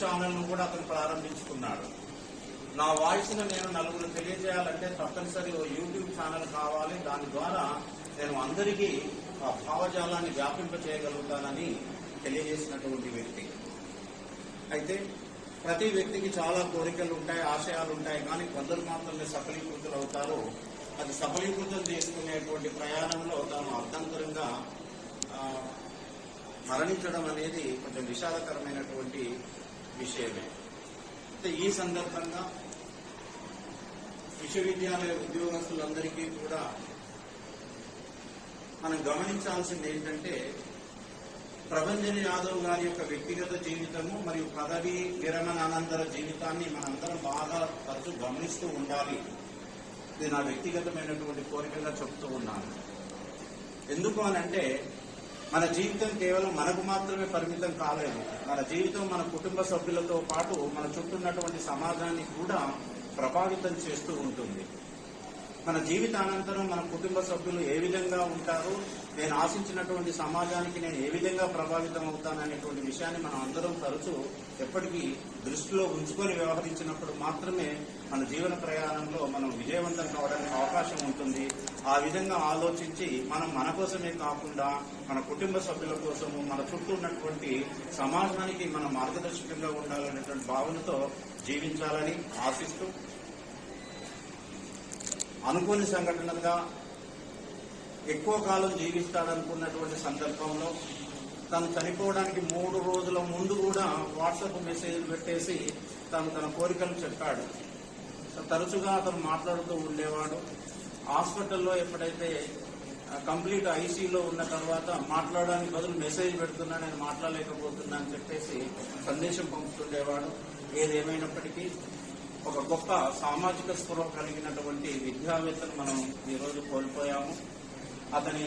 ఛానల్ను కూడా అతను ప్రారంభించుకున్నాడు. నా వాయిస్ను నేను నలుగురు తెలియజేయాలంటే తప్పనిసరి ఓ యూట్యూబ్ ఛానల్ కావాలి, దాని ద్వారా నేను అందరికీ ఆ భావజాలాన్ని వ్యాపింపచేయగలుగుతానని తెలియజేసినటువంటి వ్యక్తి. అయితే ప్రతి వ్యక్తికి చాలా కోరికలు ఉంటాయి, ఆశయాలు ఉంటాయి, కానీ కొందరు మాత్రమే సఫలీకృతులు అవుతారు. అది సఫలీకృతం చేసుకునేటువంటి ప్రయాణంలో తాను అర్థంతరంగా మరణించడం అనేది కొంచెం విషాదకరమైనటువంటి విషయమే. అయితే ఈ సందర్భంగా విశ్వవిద్యాలయ ఉద్యోగస్తులందరికీ కూడా మనం గమనించాల్సింది ఏంటంటే, ప్రభంజన్ యాదవ్ గారి యొక్క వ్యక్తిగత జీవితము మరియు పదవి విరమణ అనంతర జీవితాన్ని మనందరం బాగా తరచూ గమనిస్తూ ఉండాలి. ఇది నా వ్యక్తిగతమైనటువంటి కోరికగా చెప్తూ ఉన్నాను. ఎందుకు అనంటే, మన జీవితం కేవలం మనకు మాత్రమే పరిమితం కాలేదు. మన జీవితం మన కుటుంబ సభ్యులతో పాటు మన చుట్టూ ఉన్నటువంటి సమాజాన్ని కూడా ప్రభావితం చేస్తూ ఉంటుంది. మన జీవితానంతరం మన కుటుంబ సభ్యులు ఏ విధంగా ఉంటారు, నేను ఆశించినటువంటి సమాజానికి నేను ఏ విధంగా ప్రభావితం అవుతాననేటువంటి విషయాన్ని మనం అందరం తరచూ ఎప్పటికీ దృష్టిలో ఉంచుకొని వ్యవహరించినప్పుడు మాత్రమే మన జీవన ప్రయాణంలో మనం విజయవంతం కావడానికి అవకాశం ఉంటుంది. ఆ విధంగా ఆలోచించి మనం మన కోసమే కాకుండా మన కుటుంబ సభ్యుల కోసము, మన చుట్టూ ఉన్నటువంటి సమాజానికి మనం మార్గదర్శకంగా ఉండాలనేటువంటి భావనతో జీవించాలని ఆశిస్తూ, అనుకోని సంఘటనగా ఎక్కువ కాలం జీవిస్తాడనుకున్నటువంటి సందర్భంలో తను చనిపోవడానికి 3 రోజుల ముందు కూడా వాట్సాప్ మెసేజ్లు పెట్టేసి తన కోరికలు చెప్పాడు. తరచుగా అతను మాట్లాడుతూ ఉండేవాడు. హాస్పిటల్లో ఎప్పుడైతే కంప్లీట్ ఐసీలో ఉన్న తర్వాత మాట్లాడడానికి బదులు మెసేజ్ పెడుతున్నా, నేను మాట్లాడలేకపోతున్నా అని చెప్పేసి సందేశం పంపుతుండేవాడు. ఏదేమైనప్పటికీ ఒక గొప్ప సామాజిక స్పృహ కలిగినటువంటి విద్యావేత్తను మనం ఈరోజు కోల్పోయాము. అతని